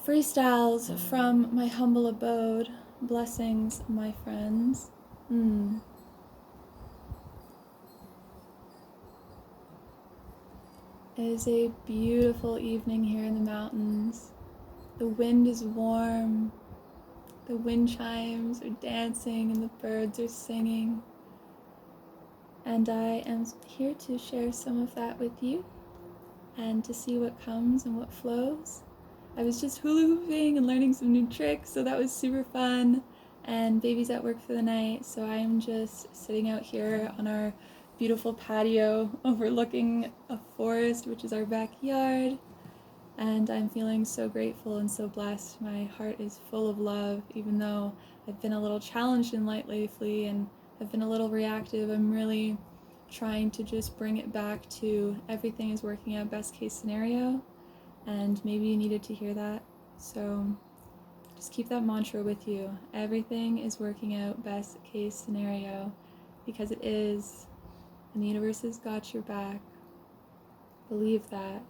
freestyles from my humble abode. Blessings, my friends. It is a beautiful evening here in the mountains. The wind is warm. The wind chimes are dancing and the birds are singing. And I am here to share some of that with you and to see what comes and what flows. I was just hula hooping and learning some new tricks, so that was super fun. And baby's at work for the night, so I am just sitting out here on our beautiful patio overlooking a forest, which is our backyard. And I'm feeling so grateful and so blessed. My heart is full of love, even though I've been a little challenged in light lately and I've been a little reactive. I'm really trying to just bring it back to everything is working out best case scenario. And maybe you needed to hear that. So just keep that mantra with you. Everything is working out best case scenario, because it is. And the universe has got your back. Believe that.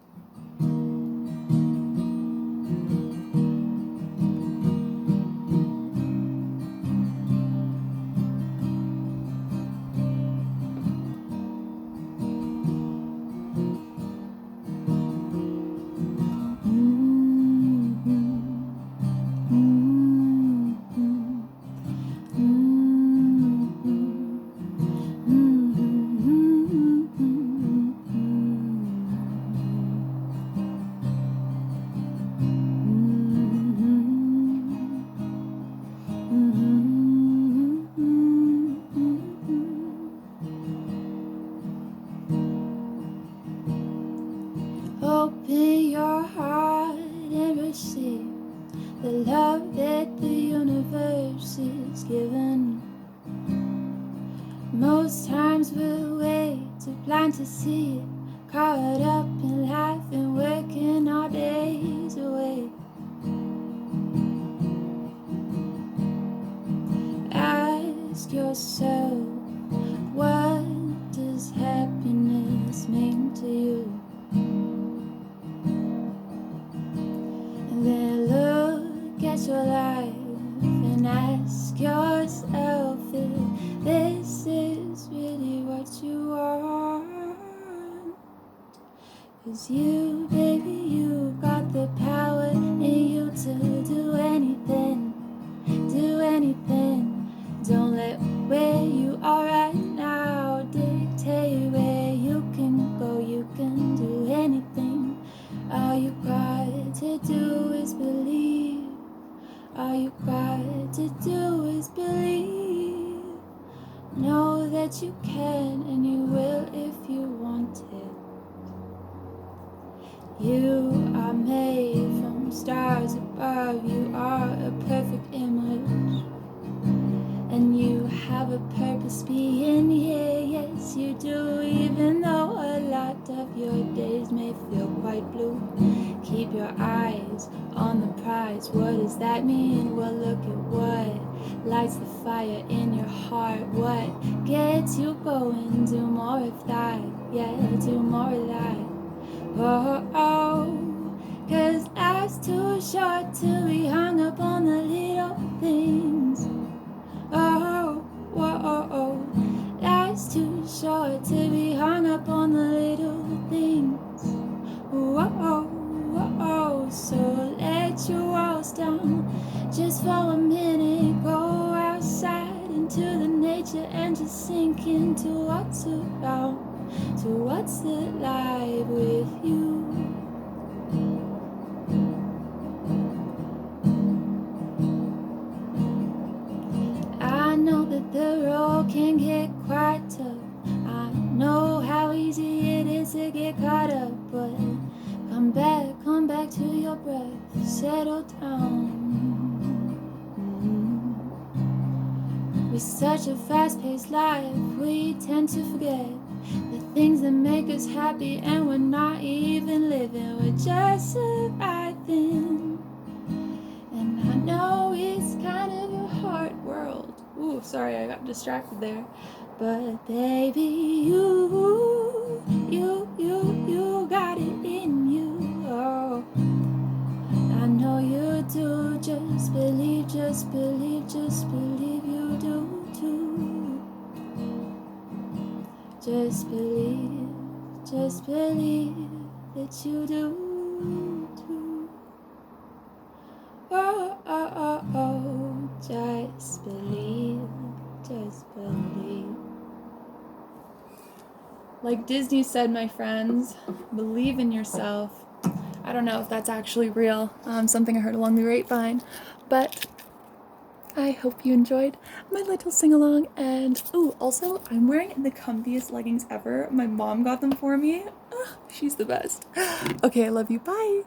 Open your heart and receive the love that the universe is giving. Most times we're way too blind to see it, caught up in life and working our days away. Ask yourself, what does happiness mean to you? And then look at your life and ask yourself if this is really what you want. 'Cause you, baby, you got the power in you to do anything, do anything. Don't let where you are right now dictate where you can go. You can do anything. All you got to do is believe. All you got to do is believe. Know that you can and you will if you want it. You are made from stars above. You are a perfect image. And you have a purpose being here, yes you do. Even though a lot of your days may feel quite blue, keep your eyes on the prize. What does that mean? Well, look at what lights the fire in your heart. What gets you going? Do more of that, yeah, do more of that. Oh, oh, 'cause life's too short to be hung up on the little things. Oh, whoa, oh, oh. Life's too short to be hung up on the little things. Whoa, oh, whoa, oh. So let your walls down just for a minute. Go outside into the nature and just sink into what's around, to what's alive with you. I know that the road can get quite tough. I know how easy it is to get caught up, but come back to your breath, settle down. With such a fast-paced life, we tend to forget the things that make us happy, and we're not even living, we're just surviving. And I know it's kind of a hard world. Ooh, sorry, I got distracted there. But baby, you got it in you. Oh, I know you just believe you do too. Just believe that you do too. Oh, oh, oh, oh, just believe. Like Disney said, my friends, believe in yourself. I don't know if that's actually real, something I heard along the grapevine, but I hope you enjoyed my little sing-along. And also, I'm wearing the comfiest leggings ever. My mom got them for me. She's the best. Okay, I love you. Bye.